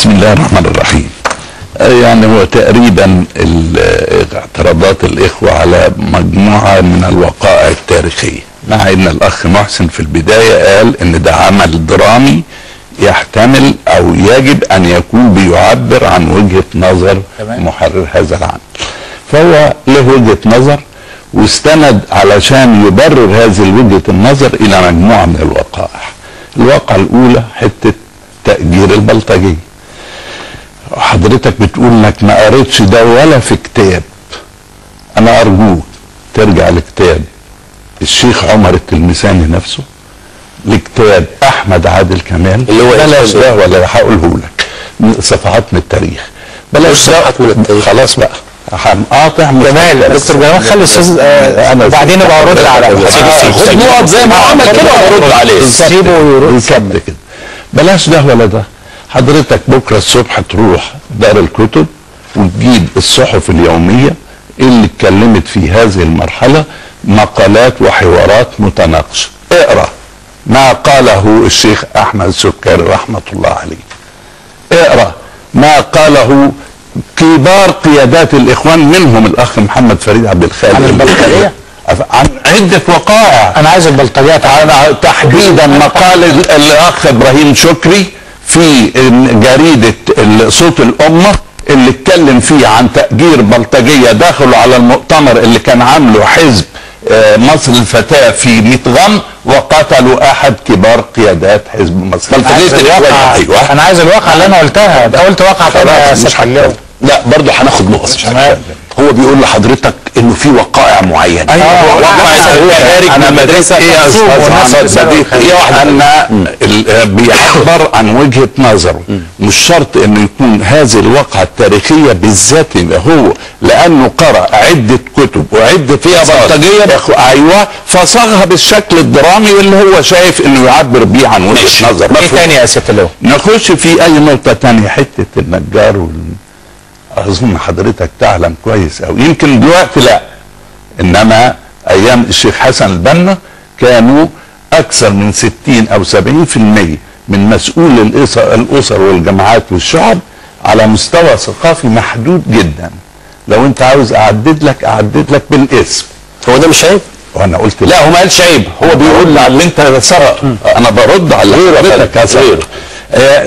بسم الله الرحمن الرحيم. يعني هو تقريبا اعتراضات الإخوة على مجموعة من الوقائع التاريخية، مع ان الأخ محسن في البداية قال ان ده عمل درامي يحتمل او يجب ان يكون بيعبر عن وجهة نظر محرر هذا العمل، فهو له وجهة نظر واستند علشان يبرر هذه وجهة النظر الى مجموعة من الوقائع. الواقعة الاولى حتة تأجير البلطجية. حضرتك بتقول انك ما قريتش ده ولا في كتاب. انا ارجوك ترجع لكتاب الشيخ عمر التلمساني نفسه، لكتاب احمد عادل كمال اللي هو بلاش ده ولا هقوله لك صفحات من التاريخ، بلاش صفحات من التاريخ. خلاص بقى هنقاطع جمال. دكتور جمال خلي الاستاذ وبعدين ابقى ارد على خد نقط زي ما عمل كده وارد عليه. سيبه يرد كده. بلاش ده ولا ده. حضرتك بكره الصبح تروح دار الكتب وتجيب الصحف اليوميه اللي اتكلمت في هذه المرحله، مقالات وحوارات متناقشه. اقرا ما قاله الشيخ احمد سكري رحمه الله عليه. اقرا ما قاله كبار قيادات الاخوان، منهم الاخ محمد فريد عبد الخالق عن البلطجيه، عن عده وقائع. انا عايز البلطجيه تحديدا مقال الاخ ابراهيم شكري في جريده صوت الامه اللي اتكلم فيه عن تأجير بلطجيه دخلوا على المؤتمر اللي كان عامله حزب مصر الفتاة في 100 غم وقتلوا احد كبار قيادات حزب مصر الفتاة. ايوه انا عايز الواقع اللي انا قلتها. انت قلت واقع تاني. لا برضه هناخد نقط. هو بيقول لحضرتك انه في وقائع معينه. ايوه هو خارج من المدرسه. ان بيعبر عن وجهه نظره، مش شرط انه يكون هذه الواقعه التاريخيه بالذات هو، لانه قرأ عده كتب وعده فيها بلطجيه ايوه فصاغها بالشكل الدرامي اللي هو شايف انه يعبر بيه عن وجهه نظر. ايه تاني يا سياده اللواء؟ نخش في اي نقطه تانيه. حته النجار اظن حضرتك تعلم كويس اوي، يمكن دلوقتي لا، انما ايام الشيخ حسن البنا كانوا اكثر من 60 او 70% من مسؤول الاسر والجماعات والشعب على مستوى ثقافي محدود جدا. لو انت عاوز اعدد لك بالاسم. هو ده مش عيب؟ وانا قلت لا هو ما قالش عيب، هو بيقول على اللي انت سرق. انا برد على حضرتك يا سرق.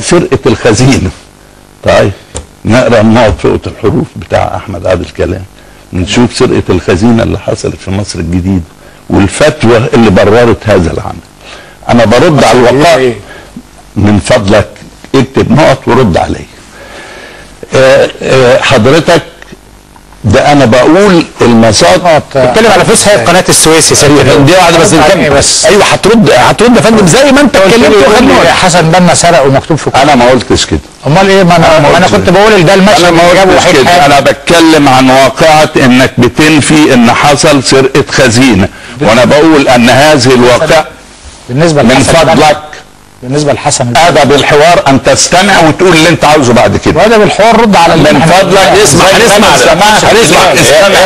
فرقه الخزينه. طيب نقرا النقط فوق الحروف بتاع احمد عادل كلام ونشوف سرقه الخزينه اللي حصلت في مصر الجديده والفتوى اللي بررت هذا العمل. انا برد على الوقائع. من فضلك اكتب نقط ورد علي. حضرتك ده انا بقول المصادر بتكلم على فلوس هيئه قناه السويس يا سيدي. دي واحده بس نكمل بس. ايوه هترد يا فندم زي ما انت اتكلمت. حسن بنا سرق ومكتوب في انا ما قلتش كده. امال ايه؟ ما انا كنت بقول ده المشهد اللي جابه كده. انا بتكلم عن واقعه انك بتنفي ان حصل سرقه خزينه، وانا بقول ان هذه الواقعه بالنسبه من فضلك بالنسبه لحسن ادب الحوار ان تستمع وتقول اللي انت عاوزه بعد كده. وادب الحوار رد على من فضلك اسمع. يا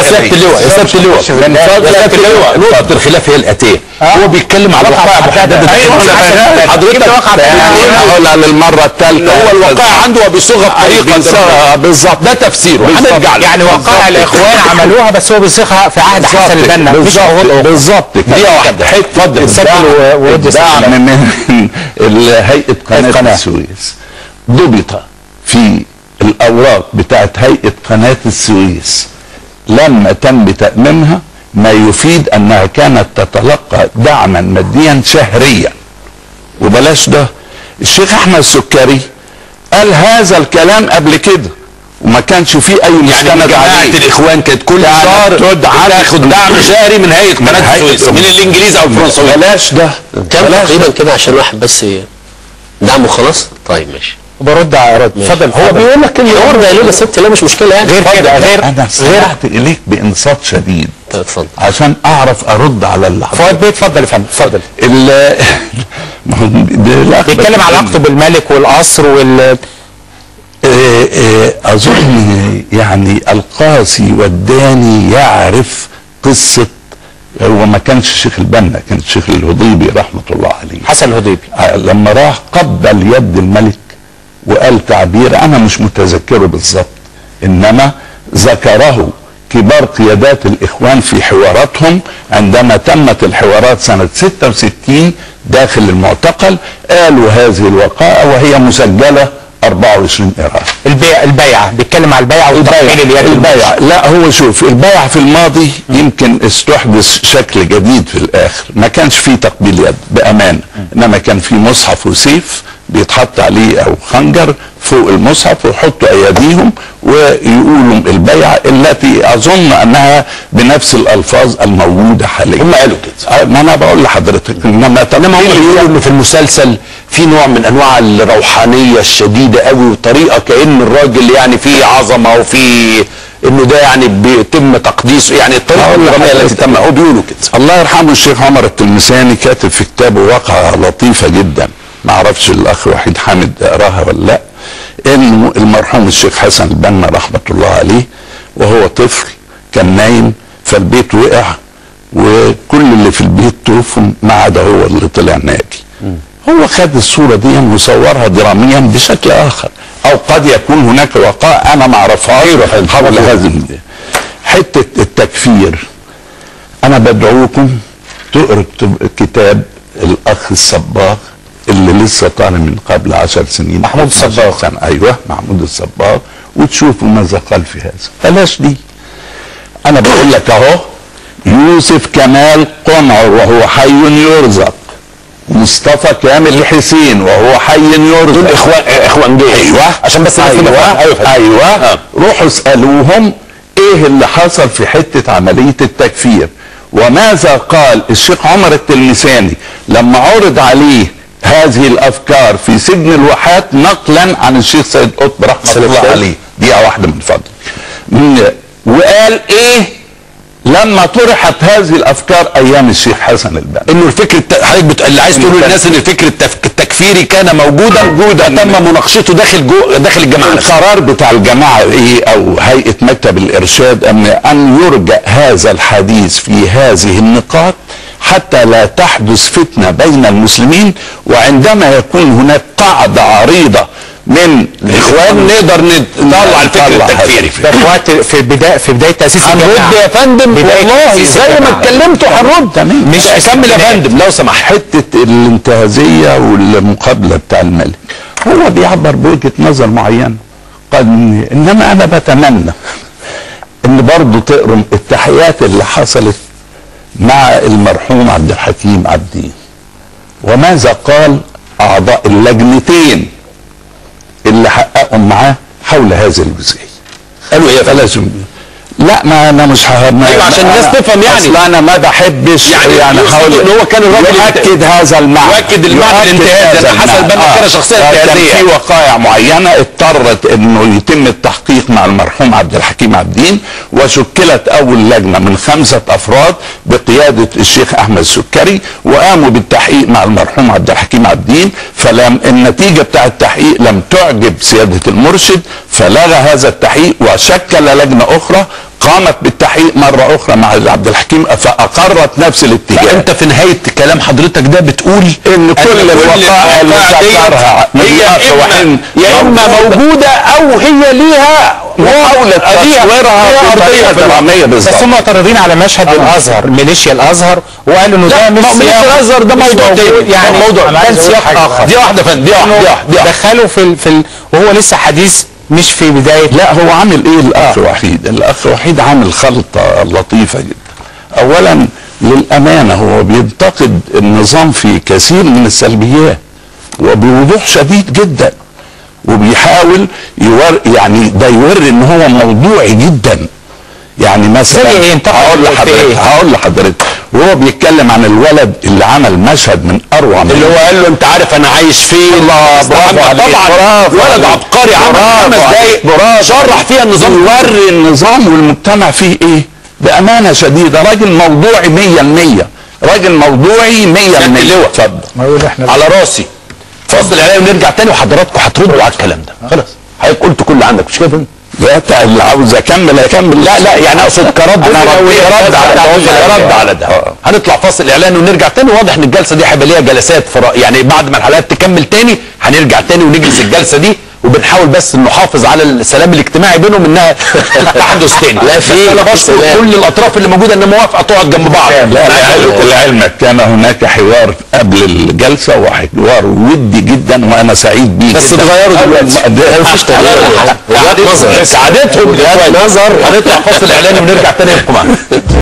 سياده اللواء من فضلك نقطه الخلاف هي الاتيه. هو بيتكلم على وقائع محدده. حضرتك هقولها للمره الثالثه. هو الواقع عنده وبيصيغها بطريقه بالظبط ده تفسيره. هنرجع يعني وقائع الاخوان عملوها بس هو بيصيغها في عهد حسن البنا. بالظبط دي واحده. اتفضل. دعم من هيئه قناه السويس ضبط في الاوراق بتاعت هيئه قناه السويس لما تم تأميمها ما يفيد انها كانت تتلقى دعما ماديا شهريا. وبلاش ده، الشيخ احمد السكري قال هذا الكلام قبل كده وما كانش فيه اي مستند عليه. جماعه الاخوان كانت كل شهر تاخد دعم شهري من هيئه قناه السويس من الانجليز او الفرنسيين. بلاش ده كام تقريبا كده عشان واحد بس دعمه خلاص. طيب ماشي برد على رد. اتفضل. هو بيقول لك الحوار ده ليه بس انت لا مش مشكله يعني. غير كده انا سمعت اليك بانصات شديد. اتفضل عشان اعرف ارد على اللي فؤاد بيه. اتفضل يا فندم اتفضل. بيتكلم على علاقته بالملك والقصر اظن يعني القاسي والداني يعرف قصه. هو ما كانش الشيخ البنا، كان الشيخ الهضيبي رحمه الله عليه. حسن الهضيبي لما راح قبل يد الملك وقال تعبير انا مش متذكره بالظبط، انما ذكره كبار قيادات الاخوان في حواراتهم عندما تمت الحوارات سنة 66 داخل المعتقل، قالوا هذه الوقائع وهي مسجلة 24 قراءة. البيعة بيتكلم على البيعة وتقبيل اليد. البيعة لا، هو شوف، البيعة في الماضي يمكن استحدث شكل جديد في الاخر، ما كانش فيه تقبيل يد بامانة، انما كان فيه مصحف وسيف بيتحط عليه او خنجر فوق المصحف ويحطوا ايديهم ويقولوا البيعة التي اظن انها بنفس الالفاظ الموجودة حاليا. هم قالوا كده. ما انا بقول لحضرتك انما هم بيقولوا ان في المسلسل في نوع من انواع الروحانية الشديدة قوي، وطريقة كأن الراجل يعني فيه عظمة وفي انه ده يعني بيتم تقديسه، يعني الطريقة الدرامية التي تم، هو بيقولوا كده. الله يرحمه الشيخ عمر التلمساني كاتب في كتابه واقعة لطيفة جدا، ما اعرفش الاخ وحيد حامد قراها ولا لا، انه المرحوم الشيخ حسن البنا رحمة الله عليه وهو طفل كان نايم فالبيت وقع وكل اللي في البيت توفوا ما عدا هو اللي طلع ناجي. هو خد الصورة دي وصورها دراميا بشكل اخر، او قد يكون هناك وقائع انا ما اعرفهاش حول هذا حتة التكفير. انا بدعوكم تقروا كتاب الاخ الصباغ اللي لسه طالع من قبل 10 سنين، محمود الصباغ. ايوه محمود الصباغ، وتشوفوا ماذا قال في هذا. بلاش دي، انا بقول لك اهو يوسف كمال قمع وهو حي يرزق، مصطفى كامل حسين وهو حي يرزق، دول اخوان جيش. ايوه عشان بس ايوه روحوا اسالوهم ايه اللي حصل في حته عمليه التكفير، وماذا قال الشيخ عمر التلمساني لما عرض عليه هذه الافكار في سجن الواحات نقلا عن الشيخ سيد قطب رحمه الله عليه. دقيقه واحده من فضلك. وقال ايه لما طرحت هذه الافكار ايام الشيخ حسن البنا؟ انه الفكر حضرتك اللي عايز تقول للناس ان الفكر التكفيري كان موجودا تم مناقشته داخل الجماعه. القرار بتاع الجماعه ايه او هيئه مكتب الارشاد ان يرجع هذا الحديث في هذه النقاط حتى لا تحدث فتنه بين المسلمين، وعندما يكون هناك قاعده عريضه من الاخوان نقدر نطلع الفكر التكفيري. في بدايه تاسيس هنرد يا فندم والله زي ما اتكلمتوا هنرد. مش اكمل يا فندم لو سمحت. حته الانتهازيه والمقابله بتاع الملك هو بيعبر بوجهه نظر معينه، انما انا بتمنى ان برضه تقروا التحيات اللي حصلت مع المرحوم عبد الحكيم عبدين وماذا قال اعضاء اللجنتين اللي حققوا معاه حول هذه الجزئيه. قالوا ايه؟ فلازم لا ما انا مش ههرب. ايوه عشان الناس تفهم يعني. اصل انا ما بحبش يعني حاول ان هو كان الراجل يؤكد هذا المعنى، يؤكد المعنى الانتهازي. انا حسن البنا كان شخصيه انتهازيه. كان في وقائع معينه اضطرت انه يتم التحقيق مع المرحوم عبد الحكيم عبدين، وشكلت اول لجنه من 5 افراد بقياده الشيخ احمد السكري، وقاموا بالتحقيق مع المرحوم عبد الحكيم عبدين. فلم النتيجه بتاع التحقيق لم تعجب سياده المرشد، فلغى هذا التحقيق وشكل لجنه اخرى قامت بالتحقيق مرة أخرى مع عبد الحكيم فأقرت نفس الاتجاه. أنت في نهاية كلام حضرتك ده بتقول إن كل الوقائع اللي ذكرها يا إما موجودة أو هي ليها محاولة تصويرها بطريقة درامية بالظبط. بس هم معترضين على مشهد الأزهر، ميليشيا الأزهر، وقالوا إنه ده مش ميليشيا الأزهر ده موضوع تاني، يعني موضوع كان سياق آخر. دي واحدة فندم، دي واحدة دخلوا في وهو لسه حديث مش في بداية. لا هو عامل ايه الاخ وحيد؟ الاخ وحيد عامل خلطة لطيفة جدا. اولا للامانة هو بينتقد النظام في كثير من السلبيات وبوضوح شديد جدا، وبيحاول يعني ده يوري ان هو موضوعي جدا. يعني مثلا هقول لحضرتك وهو بيتكلم عن الولد اللي عمل مشهد من اروع اللي هو قال له انت عارف انا عايش فين. الله طبعا ولد عبقري عمل 5 دقايق شرح فيها النظام، وري النظام والمجتمع فيه ايه بامانه شديده. راجل موضوعي 100%، راجل موضوعي 100%. اتفضل على راسي. اتفضل يا ونرجع تاني وحضراتكم هتردوا على الكلام ده. خلاص حضرتك قلت كل اللي عندك مش كده؟ لا اللي عاوز اكمل. لا يعني اقصد كرد على ده. هنطلع فاصل اعلان ونرجع تاني. واضح ان الجلسه دي هيبقى ليها جلسات يعني بعد ما الحلقات تكمل تاني هنرجع تاني ونجلس الجلسه دي وبنحاول بس نحافظ على السلام الاجتماعي بينهم انها تحدث تاني. لا في انا بشكر كل الاطراف اللي موجوده ان موافقه تقعد جنب بعض. لعلمك كان هناك حوار قبل الجلسه وحوار ودي جدا وانا سعيد بيه بس اتغيروا دلوقتي، مفيش تغيير. وجهات نظر، سعادتهم. وجهات نظر. هنطلع فاصل اعلاني ونرجع تاني معاكم.